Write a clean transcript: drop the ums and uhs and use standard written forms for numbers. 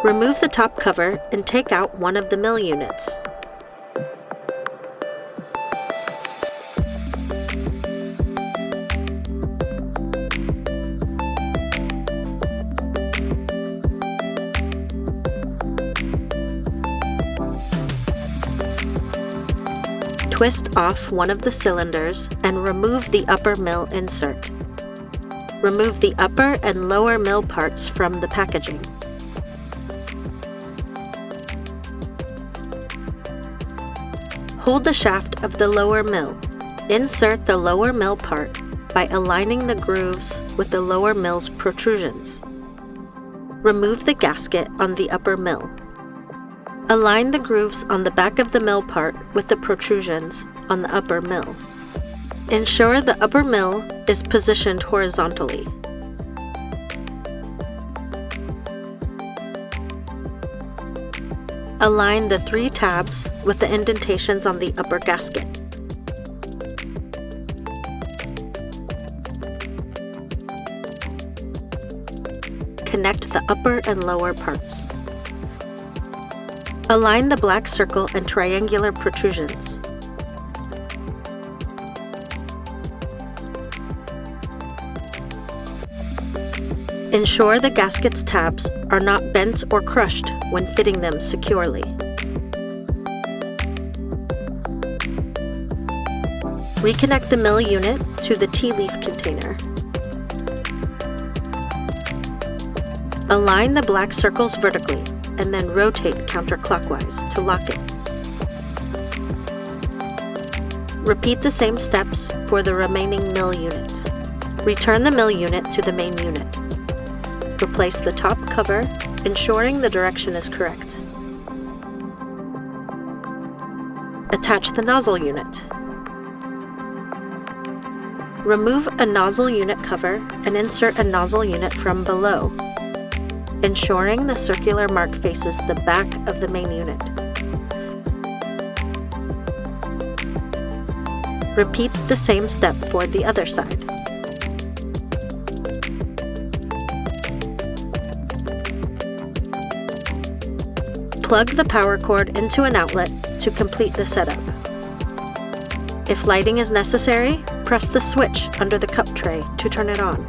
Remove the top cover and take out one of the mill units. Twist off one of the cylinders and remove the upper mill insert. Remove the upper and lower mill parts from the packaging. Hold the shaft of the lower mill. Insert the lower mill part by aligning the grooves with the lower mill's protrusions. Remove the gasket on the upper mill. Align the grooves on the back of the mill part with the protrusions on the upper mill. Ensure the upper mill is positioned horizontally. Align the 3 tabs with the indentations on the upper gasket. Connect the upper and lower parts. Align the black circle and triangular protrusions. Ensure the gasket's tabs are not bent or crushed when fitting them securely. Reconnect the mill unit to the tea leaf container. Align the black circles vertically and then rotate counterclockwise to lock it. Repeat the same steps for the remaining mill unit. Return the mill unit to the main unit. Replace the top cover, ensuring the direction is correct. Attach the nozzle unit. Remove a nozzle unit cover and insert a nozzle unit from below, ensuring the circular mark faces the back of the main unit. Repeat the same step for the other side. Plug the power cord into an outlet to complete the setup. If lighting is necessary, press the switch under the cup tray to turn it on.